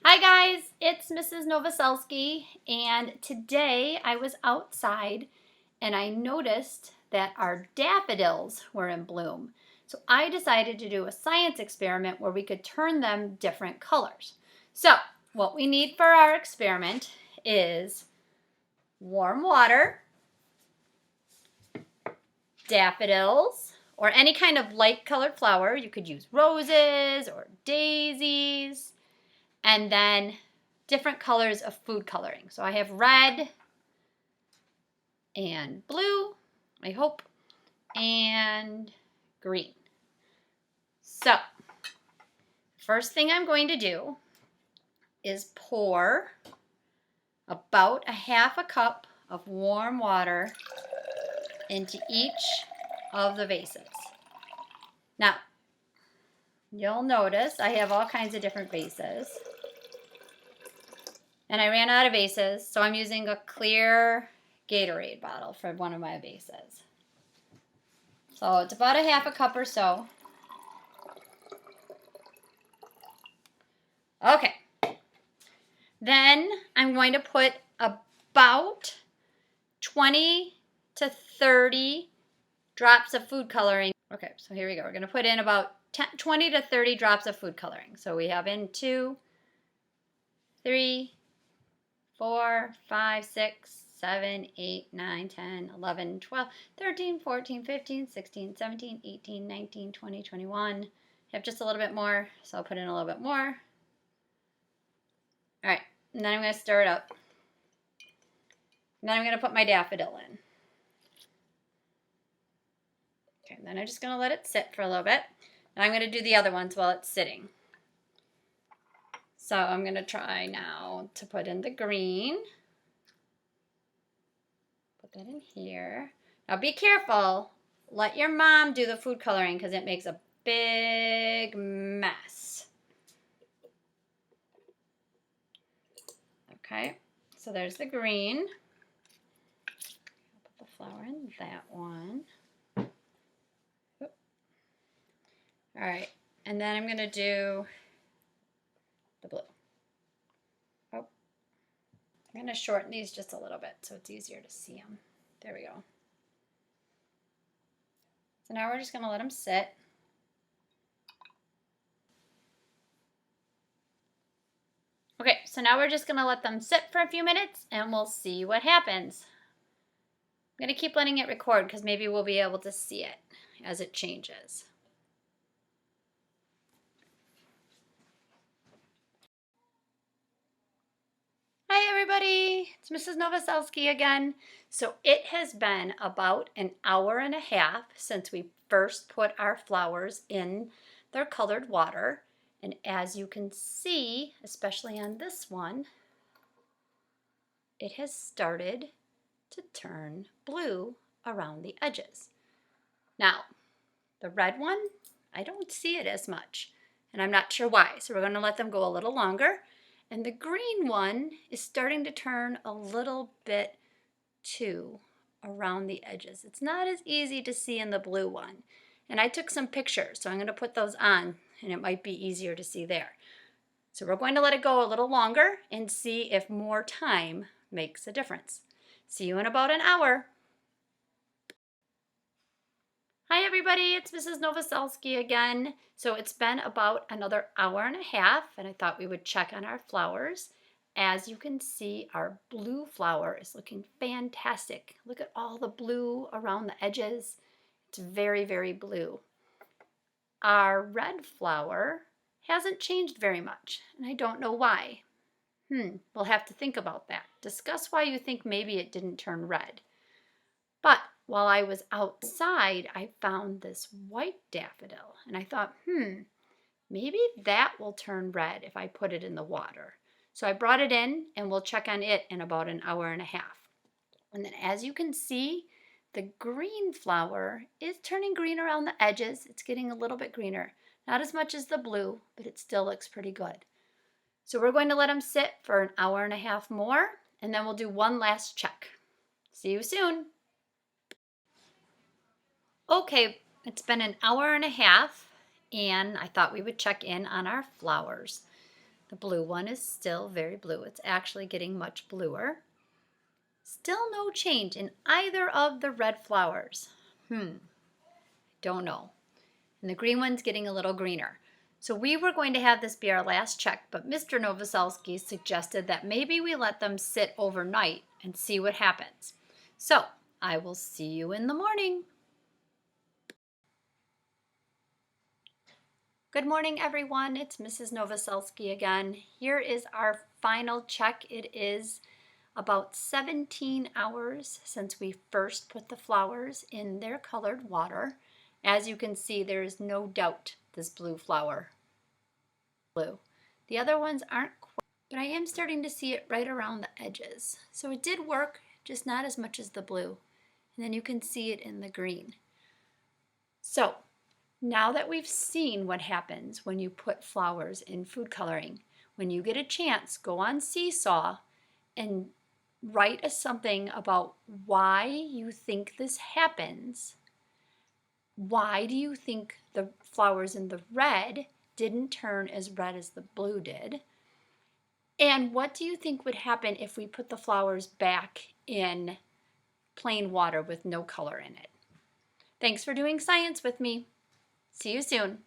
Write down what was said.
Hi guys, it's Mrs. Novoselsky, and today I was outside and I noticed that our daffodils were in bloom. So I decided to do a science experiment where we could turn them different colors. So what we need for our experiment is warm water, daffodils, or any kind of light colored flower. You could use roses or daisies. And then different colors of food coloring. So I have red and blue, I hope, and green. So first thing I'm going to do is pour about a half a cup of warm water into each of the vases. Now, you'll notice I have all kinds of different vases. And I ran out of vases, so I'm using a clear Gatorade bottle for one of my vases. So it's about a half a cup or so. Okay. Then I'm going to put about 20 to 30 drops of food coloring. Okay, so here we go. We're going to put in about 20 to 30 drops of food coloring. So we have in 2, 3, 4, 5, 6, 7, 8, 9, 10, 11, 12, 13, 14, 15, 16, 17, 18, 19, 20, 21. I have just a little bit more, so I'll put in a little bit more. All right, and then I'm going to stir it up. And then I'm going to put my daffodil in. Okay, and then I'm just going to let it sit for a little bit. And I'm going to do the other ones while it's sitting. So I'm going to try now to put in the green. Put that in here. Now be careful. Let your mom do the food coloring because it makes a big mess. Okay, so there's the green. I'll put the flower in that one. Oop. All right, and then I'm going to do the blue. Oh, I'm going to shorten these just a little bit so it's easier to see them. There we go. So now we're just going to let them sit. Okay, so now we're just going to let them sit for a few minutes and we'll see what happens. I'm going to keep letting it record because maybe we'll be able to see it as it changes. Hi everybody, it's Mrs. Novoselsky again. So it has been about an hour and a half since we first put our flowers in their colored water. And as you can see, especially on this one, it has started to turn blue around the edges. Now, the red one, I don't see it as much, and I'm not sure why. So we're going to let them go a little longer. And the green one is starting to turn a little bit too around the edges. It's not as easy to see in the blue one. And I took some pictures, so I'm going to put those on, and it might be easier to see there. So we're going to let it go a little longer and see if more time makes a difference. See you in about an hour. Hi everybody, it's Mrs. Novoselsky again. So it's been about another hour and a half, and I thought we would check on our flowers. As you can see, our blue flower is looking fantastic. Look at all the blue around the edges. It's very, very blue. Our red flower hasn't changed very much, and I don't know why. We'll have to think about that. Discuss why you think maybe it didn't turn red. But while I was outside, I found this white daffodil, and I thought, maybe that will turn red if I put it in the water. So I brought it in, and we'll check on it in about an hour and a half. And then as you can see, the green flower is turning green around the edges. It's getting a little bit greener. Not as much as the blue, but it still looks pretty good. So we're going to let them sit for an hour and a half more, and then we'll do one last check. See you soon. Okay, it's been an hour and a half, and I thought we would check in on our flowers. The blue one is still very blue. It's actually getting much bluer. Still no change in either of the red flowers. Don't know. And the green one's getting a little greener. So we were going to have this be our last check, but Mr. Novoselsky suggested that maybe we let them sit overnight and see what happens. So I will see you in the morning. Good morning, everyone. It's Mrs. Novoselsky again. Here is our final check. It is about 17 hours since we first put the flowers in their colored water. As you can see, there is no doubt this blue flower blue. The other ones aren't quite, but I am starting to see it right around the edges. So it did work, just not as much as the blue. And then you can see it in the green. So now that we've seen what happens when you put flowers in food coloring, when you get a chance, go on Seesaw and write us something about why you think this happens. Why do you think the flowers in the red didn't turn as red as the blue did? And what do you think would happen if we put the flowers back in plain water with no color in it? Thanks for doing science with me. See you soon.